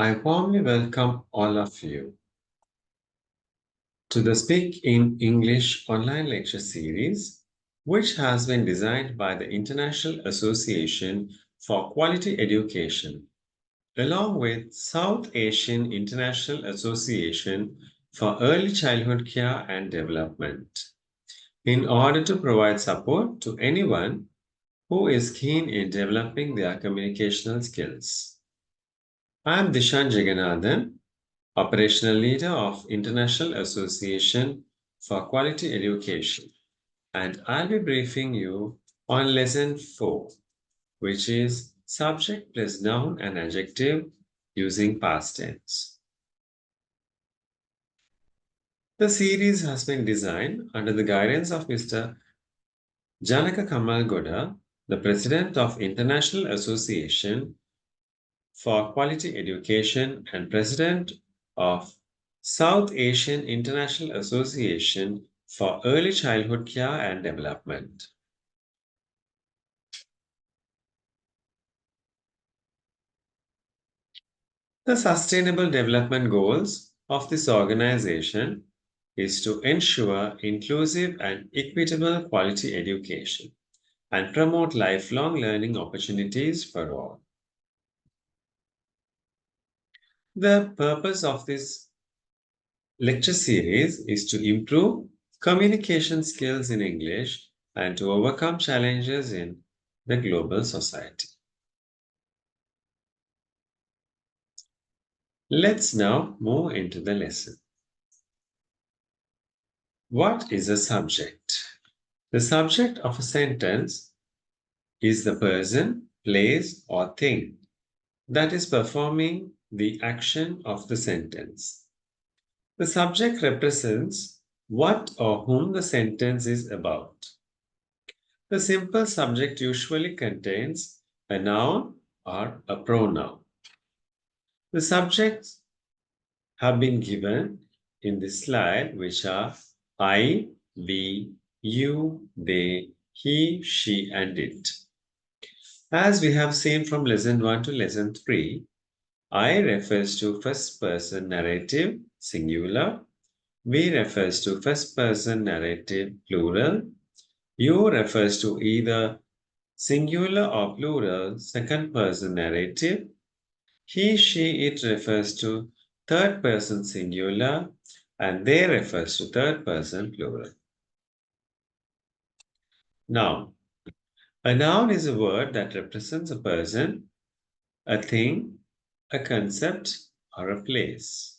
I warmly welcome all of you to the Speak in English online lecture series, which has been designed by the International Association for Quality Education, along with South Asian International Association for Early Childhood Care and Development, in order to provide support to anyone who is keen in developing their communicational skills. I am Dishan Jagannathan, Operational Leader of International Association for Quality Education, and I'll be briefing you on Lesson 4, which is Subject plus Noun and Adjective using past tense. The series has been designed under the guidance of Mr. Janaka Kamal Goda, the President of International Association for Quality Education and President of South Asian International Association for Early Childhood Care and Development. The Sustainable Development Goals of this organization is to ensure inclusive and equitable quality education and promote lifelong learning opportunities for all. The purpose of this lecture series is to improve communication skills in English and to overcome challenges in the global society. Let's now move into the lesson. What is a subject? The subject of a sentence is the person, place, or thing that is performing the action of the sentence. The subject represents what or whom the sentence is about. The simple subject usually contains a noun or a pronoun. The subjects have been given in this slide, which are I, we, you, they, he, she, and it. As we have seen from lesson 1 to lesson 3, I refers to first person narrative, singular. We refers to first person narrative, plural. You refers to either singular or plural, second person narrative. He, she, it refers to third person singular, and they refers to third person plural. Noun. A noun is a word that represents a person, a thing, a concept, or a place.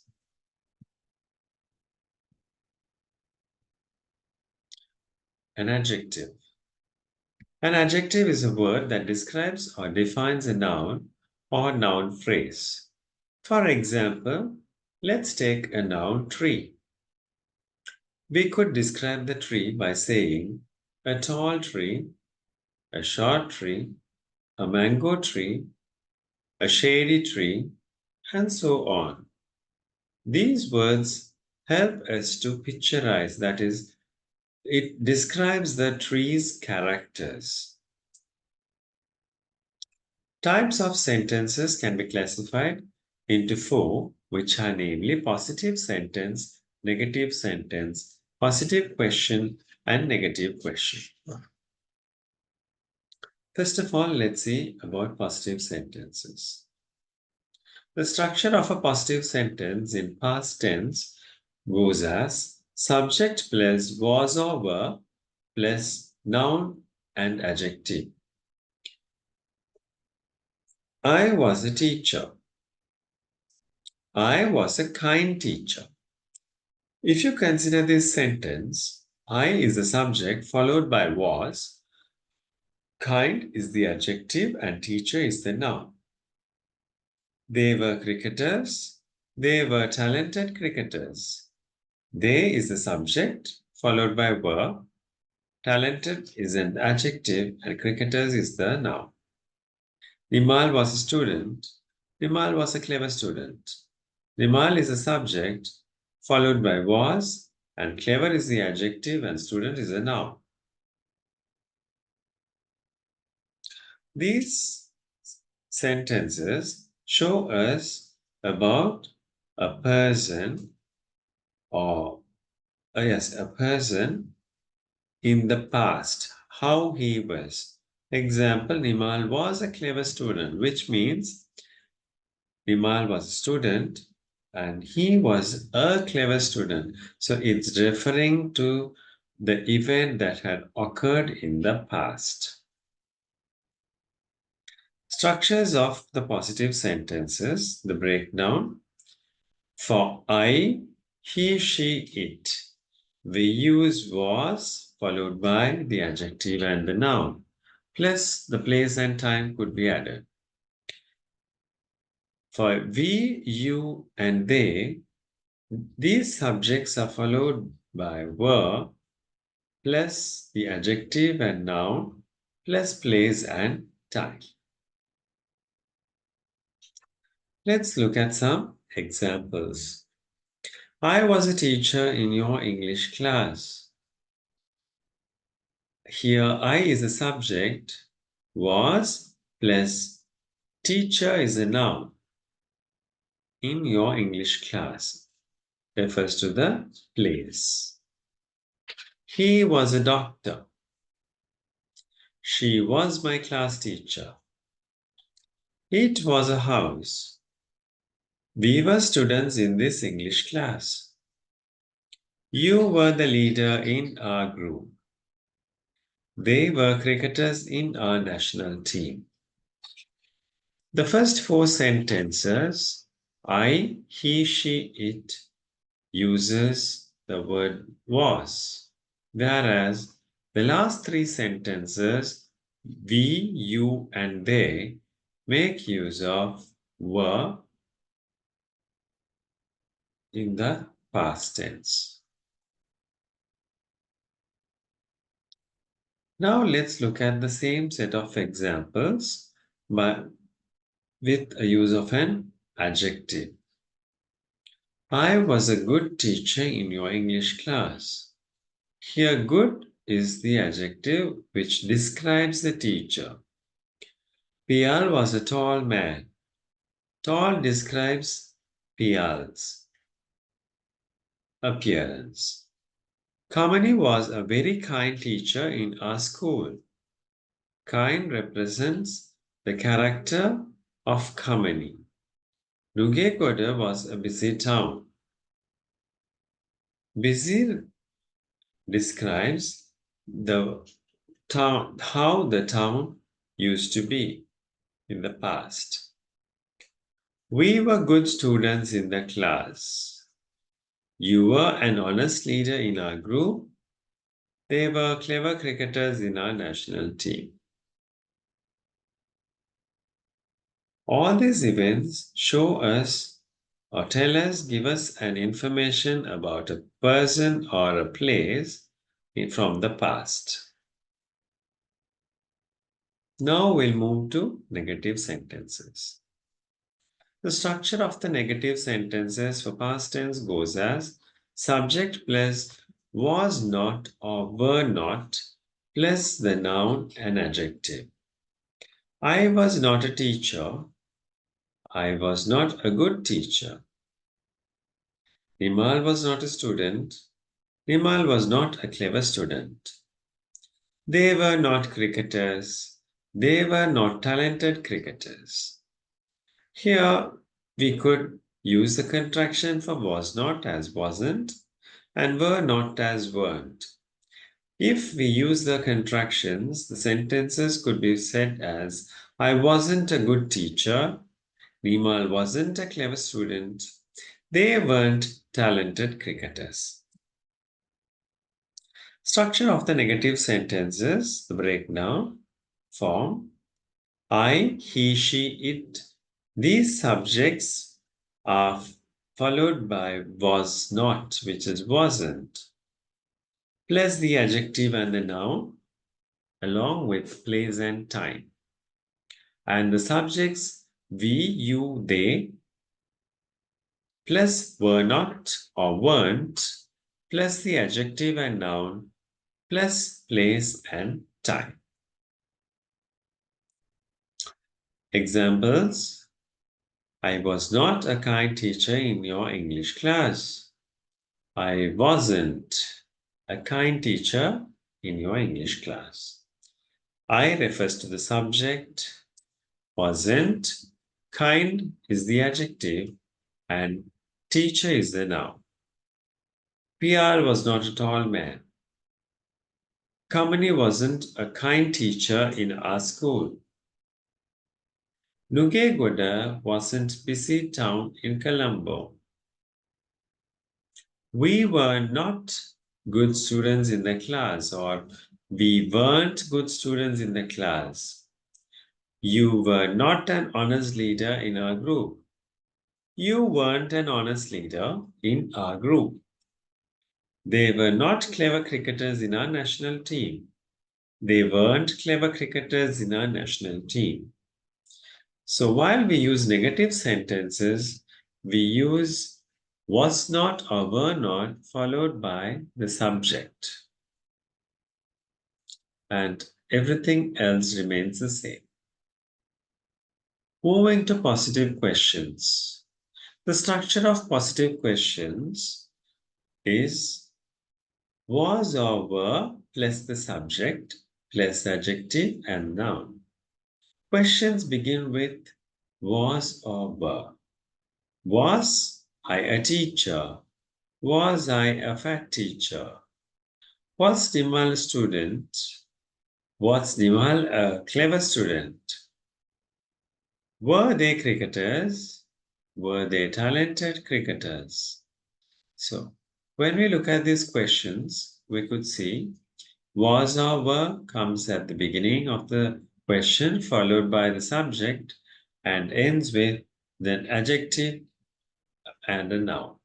An adjective. An adjective is a word that describes or defines a noun or noun phrase. For example, let's take a noun tree. We could describe the tree by saying a tall tree, a short tree, a mango tree, a shady tree, and so on. These words help us to picturize, that is, it describes the tree's characters. Types of sentences can be classified into 4, which are namely positive sentence, negative sentence, positive question, and negative question. First of all, let's see about positive sentences. The structure of a positive sentence in past tense goes as subject plus was or were plus noun and adjective. I was a teacher. I was a kind teacher. If you consider this sentence, I is the subject followed by was, kind is the adjective, and teacher is the noun. They were cricketers. They were talented cricketers. They is the subject followed by were. Talented is an adjective and cricketers is the noun. Nimal was a student. Nimal was a clever student. Nimal is the subject followed by was, and clever is the adjective and student is a noun. These sentences show us about a person or yes, a person in the past, how he was. Example, Nimal was a clever student, which means Nimal was a student and he was a clever student. So it's referring to the event that had occurred in the past. Structures of the positive sentences, the breakdown. For I, he, she, it, we use was followed by the adjective and the noun, plus the place and time could be added. For we, you, and they, these subjects are followed by were plus the adjective and noun plus place and time. Let's look at some examples. I was a teacher in your English class. Here, I is a subject, was plus teacher is a noun. In your English class refers to the place. He was a doctor. She was my class teacher. It was a house. We were students in this English class. You were the leader in our group. They were cricketers in our national team. The first four sentences, I, he, she, it, uses the word was, whereas the last three sentences, we, you, and they, make use of were in the past tense. Now let's look at the same set of examples, but with a use of an adjective. I was a good teacher in your English class. Here, good is the adjective which describes the teacher. Pial was a tall man. Tall describes Pial's appearance. Kamani was a very kind teacher in our school. Kind represents the character of Kamani. Nugekoda was a busy town. Busy describes the town, how the town used to be in the past. We were good students in the class. You were an honest leader in our group. They were clever cricketers in our national team. All these events show us or tell us, give us an information about a person or a place from the past. Now we'll move to negative sentences. The structure of the negative sentences for past tense goes as subject plus was not or were not plus the noun and adjective. I was not a teacher. I was not a good teacher. Nimal was not a student. Nimal was not a clever student. They were not cricketers. They were not talented cricketers. Here we could use the contraction for was not as wasn't and were not as weren't. If we use the contractions, the sentences could be said as I wasn't a good teacher. Nimal wasn't a clever student. They weren't talented cricketers. Structure of the negative sentences, the breakdown, form I, he, she, it. These subjects are followed by was not, which is wasn't, plus the adjective and the noun, along with place and time. And the subjects we, you, they, plus were not or weren't, plus the adjective and noun, plus place and time. Examples. I was not a kind teacher in your English class. I wasn't a kind teacher in your English class. I refers to the subject, wasn't, kind is the adjective, and teacher is the noun. PR was not a tall man. Kamini wasn't a kind teacher in our school. Nugegoda wasn't busy town in Colombo. We were not good students in the class, or we weren't good students in the class. You were not an honest leader in our group. You weren't an honest leader in our group. They were not clever cricketers in our national team. They weren't clever cricketers in our national team. So while we use negative sentences, we use was not or were not followed by the subject. And everything else remains the same. Moving to positive questions. The structure of positive questions is was or were plus the subject plus adjective and noun. Questions begin with was or were. Was I a teacher? Was I a fat teacher? Was Nimal a student? Was Nimal a clever student? Were they cricketers? Were they talented cricketers? So, when we look at these questions, we could see was or were comes at the beginning of the question, followed by the subject, and ends with the adjective and a noun.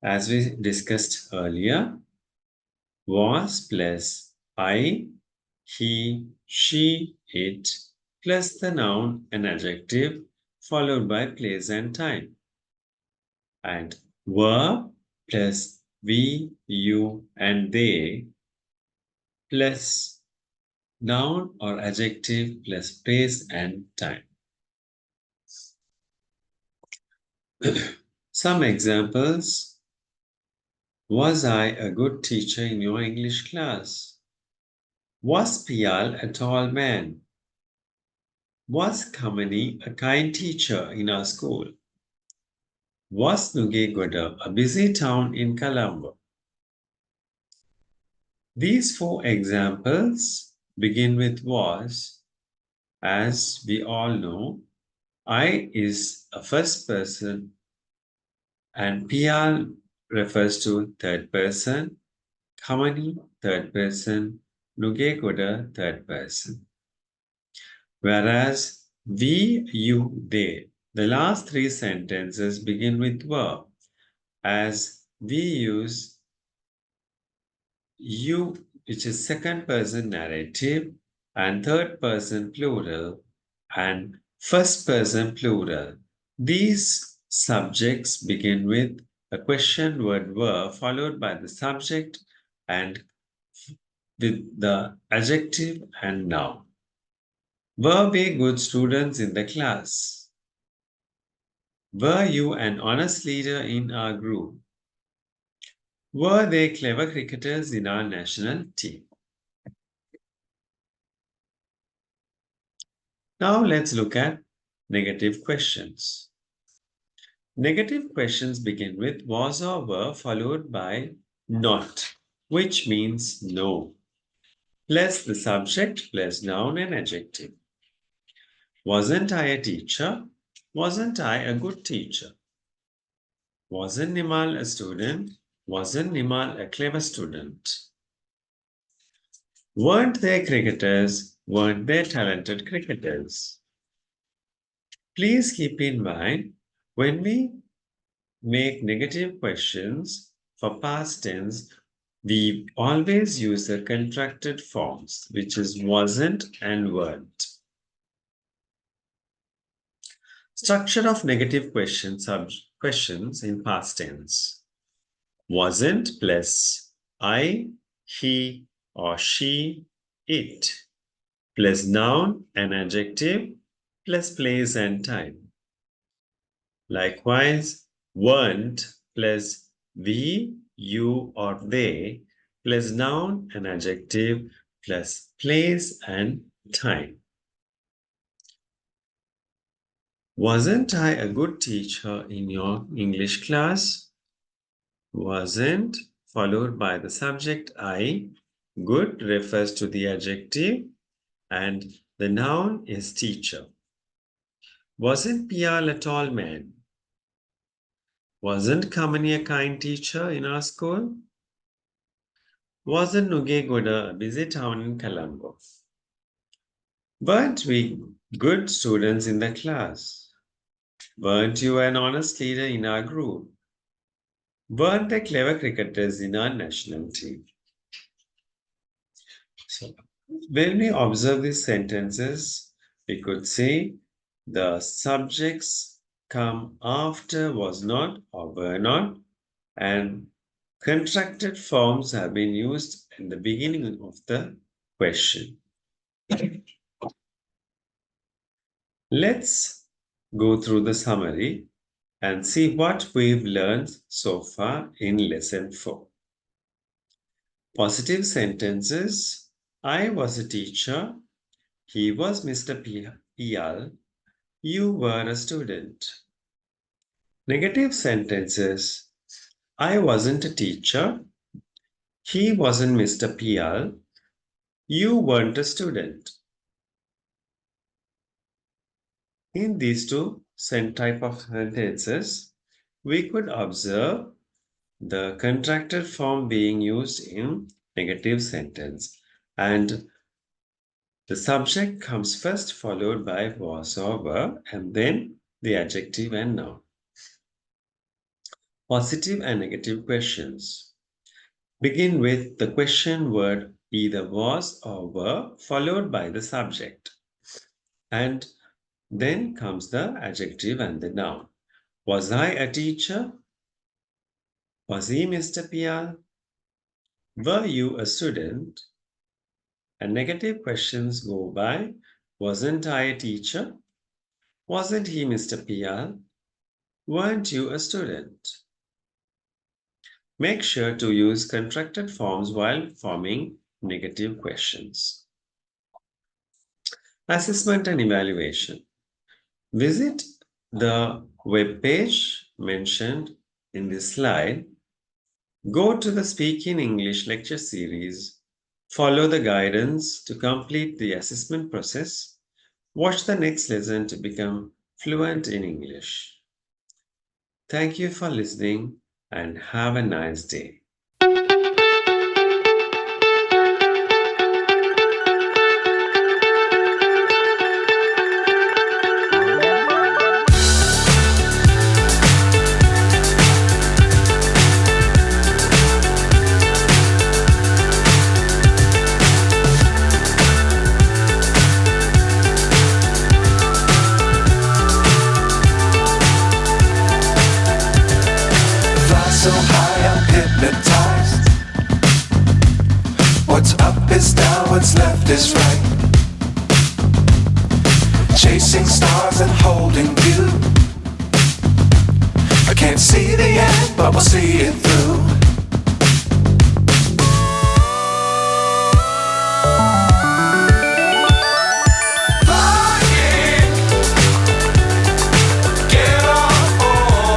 As we discussed earlier, was plus I, he, she, it, plus the noun and adjective, followed by place and time. And were plus we, you, and they, plus noun or adjective plus place and time. Some examples. Was I a good teacher in your English class? Was Pial a tall man? Was Kamani a kind teacher in our school? Was Nugegoda a busy town in Colombo? These four examples begin with was. As we all know, I is a first person and Pial refers to third person, Kamani third person, Nugegoda third person. Whereas we, you, they, the last three sentences begin with were, as we use you, which is second person narrative, and third person plural, and first person plural. These subjects begin with a question word were followed by the subject and with the adjective and noun. Were we good students in the class? Were you an honest leader in our group? Were they clever cricketers in our national team? Now let's look at negative questions. Negative questions begin with was or were followed by not, which means no, plus the subject plus noun and adjective. Wasn't I a teacher? Wasn't I a good teacher? Wasn't Nimal a student? Wasn't Nimal a clever student? Weren't they cricketers? Weren't they talented cricketers? Please keep in mind when we make negative questions for past tense, we always use the contracted forms, which is wasn't and weren't. Structure of negative questions in past tense. Wasn't plus I, he, or she, it. plus noun and adjective plus place and time. Likewise, weren't plus we, you, or they plus noun and adjective plus place and time. Wasn't I a good teacher in your English class? Wasn't followed by the subject I. Good refers to the adjective and the noun is teacher. Wasn't Pial a tall man? Wasn't Kamani a kind teacher in our school? Wasn't Nugegoda a busy town in Colombo? Weren't we good students in the class? Weren't you an honest leader in our group? Weren't there clever cricketers in our national team? So, when we observe these sentences, we could say the subjects come after was not or were not, and contracted forms have been used in the beginning of the question. Let's go through the summary and see what we've learned so far in lesson 4. Positive sentences. I was a teacher. He was Mr. Pial. You were a student. Negative sentences. I wasn't a teacher. He wasn't Mr. Pial. You weren't a student. In these two type of sentences, we could observe the contracted form being used in negative sentence, and the subject comes first, followed by was or were, and then the adjective and noun. Positive and negative questions. Begin with the question word either was or were, followed by the subject. And then comes the adjective and the noun. Was I a teacher? Was he Mr. Pial? Were you a student? And negative questions go by, wasn't I a teacher? Wasn't he Mr. Pial? Weren't you a student? Make sure to use contracted forms while forming negative questions. Assessment and evaluation. Visit the web page mentioned in this slide. Go to the Speak in English lecture series. Follow the guidance to complete the assessment process. Watch the next lesson to become fluent in English. Thank you for listening and have a nice day. So high I'm hypnotized. What's up is down, what's left is right. Chasing stars and holding you. I can't see the end, but we'll see it through.